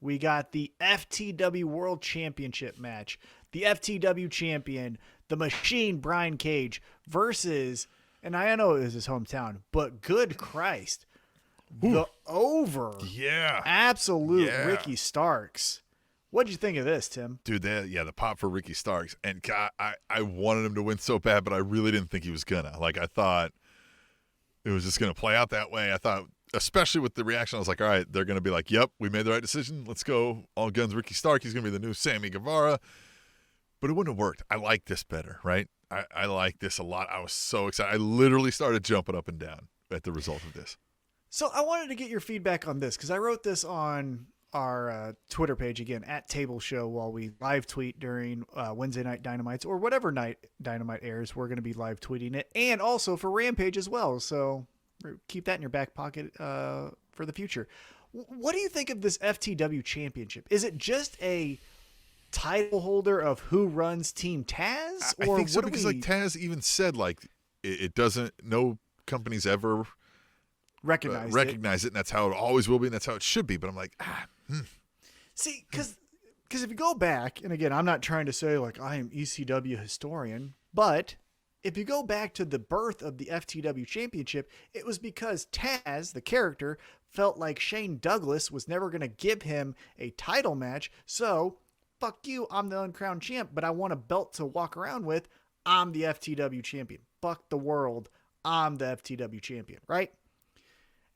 we got the FTW World Championship match. The FTW champion, the Machine Brian Cage versus, and I know it was his hometown, but good Christ, the absolute Ricky Starks. What'd you think of this, Tim? Dude, the pop for Ricky Starks. And God, I wanted him to win so bad, but I really didn't think he was gonna. Like, I thought it was just gonna play out that way. I thought, especially with the reaction, I was like, all right, they're gonna be like, yep, we made the right decision. Let's go all guns Ricky Stark. He's gonna be the new Sammy Guevara. But it wouldn't have worked. I like this better, right? I like this a lot. I was so excited. I literally started jumping up and down at the result of this. So I wanted to get your feedback on this because I wrote this on our Twitter page again at Table Show while we live tweet during Wednesday night Dynamites or whatever night Dynamite airs. We're going to be live tweeting it, and also for Rampage as well. So keep that in your back pocket for the future. What do you think of this FTW Championship? Is it just a title holder of who runs Team Taz? Or I think so, because like Taz even said, like, it doesn't, no companies ever recognize it, and that's how it always will be, and that's how it should be. But I'm like, See, because if you go back, and again, I'm not trying to say like I am ECW historian, but if you go back to the birth of the FTW Championship, it was because Taz, the character, felt like Shane Douglas was never going to give him a title match, so fuck you, I'm the uncrowned champ, but I want a belt to walk around with. I'm the FTW champion. Fuck the world. I'm the FTW champion, right?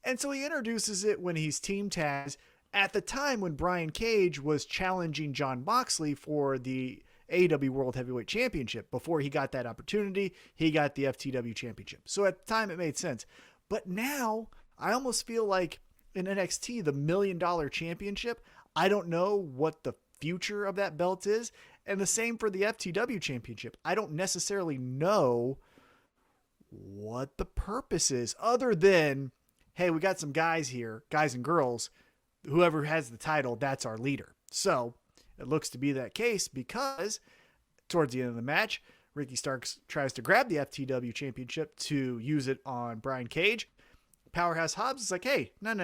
And so he introduces it when he's Team Taz at the time when Brian Cage was challenging Jon Moxley for the AEW World Heavyweight Championship. Before he got that opportunity, he got the FTW Championship. So at the time, it made sense. But now, I almost feel like in NXT, the $1 Million Championship, I don't know what the future of that belt is. And the same for the FTW Championship. I don't necessarily know what the purpose is other than, hey, we got some guys here, guys and girls, whoever has the title, that's our leader. So it looks to be that case because towards the end of the match, Ricky Starks tries to grab the FTW Championship to use it on Brian Cage. Powerhouse Hobbs is like, hey, no,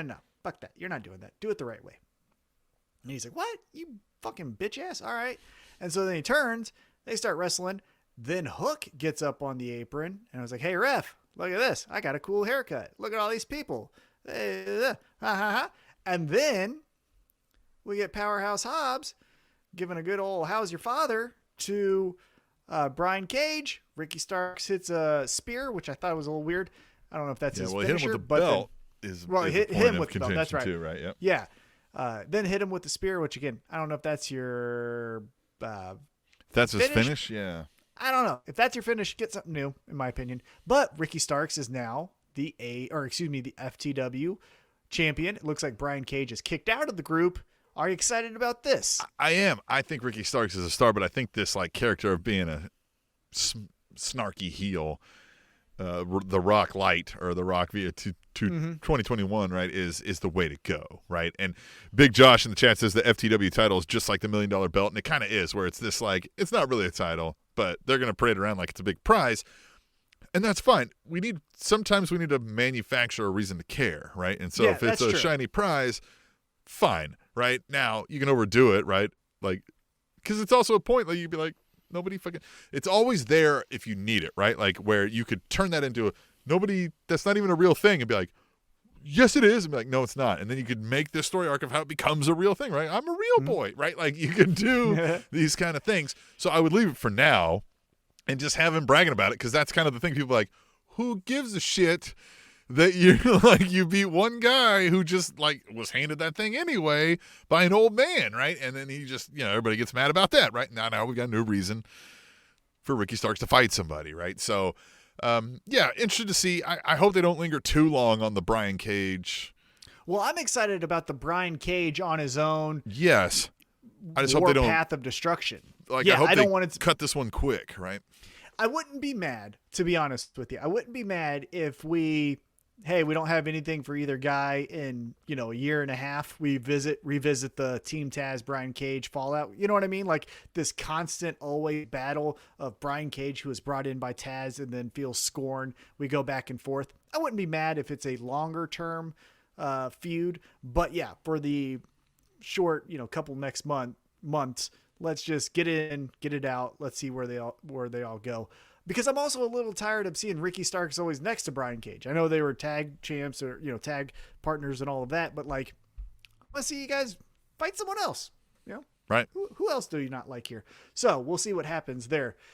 fuck that. You're not doing that. Do it the right way. And he's like, what? You fucking bitch ass? All right. And so then he turns, they start wrestling. Then Hook gets up on the apron and I was like, hey, ref, look at this. I got a cool haircut. Look at all these people. And then we get Powerhouse Hobbs giving a good old how's your father to Brian Cage. Ricky Starks hits a spear, which I thought was a little weird. I don't know if that's his finisher. Hit him with the belt hit him with the belt. That's right. Too, right? Yep. Yeah. Then hit him with the spear, which again, I don't know if that's your that's his finish. Yeah. I don't know. If that's your finish, get something new, in my opinion. But Ricky Starks is now the FTW champion. It looks like Brian Cage is kicked out of the group. Are you excited about this? I am. I think Ricky Starks is a star, but I think this like character of being a snarky heel, the Rock Light or the Rock via 2021, right, is the way to go, right? And Big Josh in the chat says the FTW title is just like the $1 Million belt, and it kind of is, where it's this like, it's not really a title, but they're going to parade around like it's a big prize, and that's fine. Sometimes we need to manufacture a reason to care, right? And so if it's a shiny prize, fine, right? Now, you can overdo it, right? Like, because it's also a point, like, you'd be like, nobody fucking, it's always there if you need it, right? Like, where you could turn that into that's not even a real thing, and be like, yes, it is, and be like, no, it's not. And then you could make this story arc of how it becomes a real thing, right? I'm a real boy, right? Like, you can do these kind of things. So I would leave it for now and just have him bragging about it, because that's kind of the thing. People are like, who gives a shit that you like you beat one guy who just like was handed that thing anyway by an old man, right? And then he just, everybody gets mad about that, right? Now we got a new reason for Ricky Starks to fight somebody, right? So interested to see. I hope they don't linger too long on the Brian Cage. Well, I'm excited about the Brian Cage on his own. Yes. I just hope they don't path of destruction. Like, I hope they don't want to cut this one quick, right? I wouldn't be mad, to be honest with you. I wouldn't be mad if we don't have anything for either guy in, a year and a half. We revisit the Team Taz, Brian Cage fallout. You know what I mean? Like this constant always battle of Brian Cage, who was brought in by Taz and then feels scorned. We go back and forth. I wouldn't be mad if it's a longer term feud, but yeah, for the short, couple next months. Let's just get in, get it out. Let's see where they all go. Because I'm also a little tired of seeing Ricky Starks always next to Brian Cage. I know they were tag champs or tag partners and all of that, but like, let's see you guys fight someone else. Right. Who else do you not like here? So we'll see what happens there.